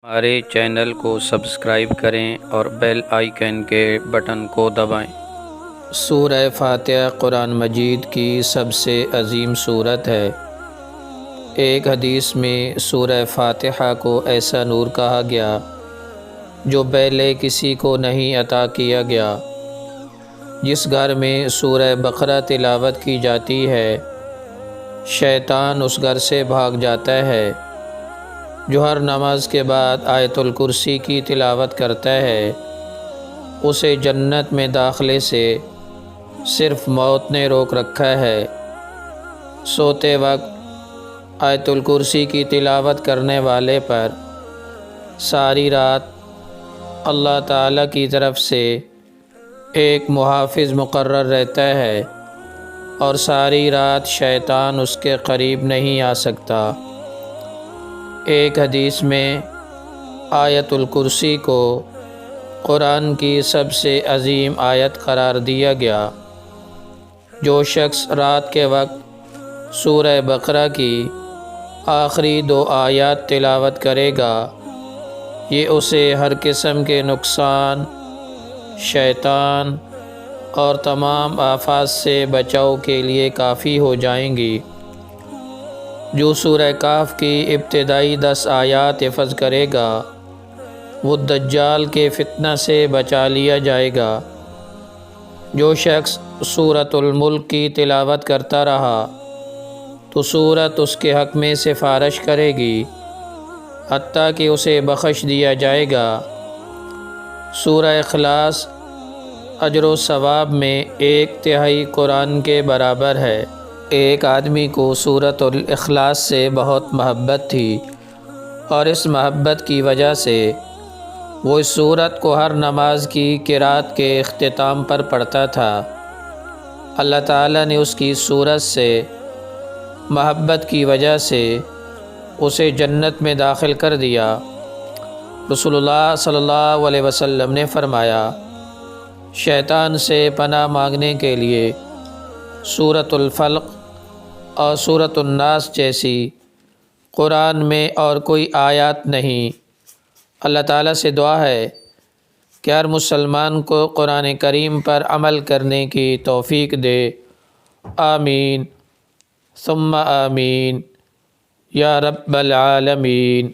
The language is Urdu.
ہمارے چینل کو سبسکرائب کریں اور بیل آئیکن کے بٹن کو دبائیں۔ سورہ فاتحہ قرآن مجید کی سب سے عظیم سورت ہے۔ ایک حدیث میں سورہ فاتحہ کو ایسا نور کہا گیا جو پہلے کسی کو نہیں عطا کیا گیا۔ جس گھر میں سورہ بقرہ تلاوت کی جاتی ہے، شیطان اس گھر سے بھاگ جاتا ہے۔ جو ہر نماز کے بعد آیت الکرسی کی تلاوت کرتا ہے، اسے جنت میں داخلے سے صرف موت نے روک رکھا ہے۔ سوتے وقت آیت الکرسی کی تلاوت کرنے والے پر ساری رات اللہ تعالیٰ کی طرف سے ایک محافظ مقرر رہتا ہے اور ساری رات شیطان اس کے قریب نہیں آ سکتا۔ ایک حدیث میں آیت الکرسی کو قرآن کی سب سے عظیم آیت قرار دیا گیا۔ جو شخص رات کے وقت سورہ بقرہ کی آخری 2 آیات تلاوت کرے گا، یہ اسے ہر قسم کے نقصان، شیطان اور تمام آفات سے بچاؤ کے لیے کافی ہو جائیں گی۔ جو سورہ کہف کی ابتدائی 10 آیات حفظ کرے گا، وہ دجال کے فتنہ سے بچا لیا جائے گا۔ جو شخص سورۃ الملک کی تلاوت کرتا رہا تو سورت اس کے حق میں سفارش کرے گی، حتیٰ کہ اسے بخش دیا جائے گا۔ سورہ اخلاص اجر و ثواب میں 1/3 قرآن کے برابر ہے۔ ایک آدمی کو سورۃ الاخلاص سے بہت محبت تھی، اور اس محبت کی وجہ سے وہ اس سورت کو ہر نماز کی قرات کے اختتام پر پڑھتا تھا۔ اللہ تعالیٰ نے اس کی سورت سے محبت کی وجہ سے اسے جنت میں داخل کر دیا۔ رسول اللہ صلی اللہ علیہ وسلم نے فرمایا، شیطان سے پناہ مانگنے کے لیے سورۃ الفلق اور سورۃ الناس جیسی قرآن میں اور کوئی آیات نہیں۔ اللہ تعالیٰ سے دعا ہے کہ ہر مسلمان کو قرآن کریم پر عمل کرنے کی توفیق دے۔ آمین ثم آمین یا رب العالمین۔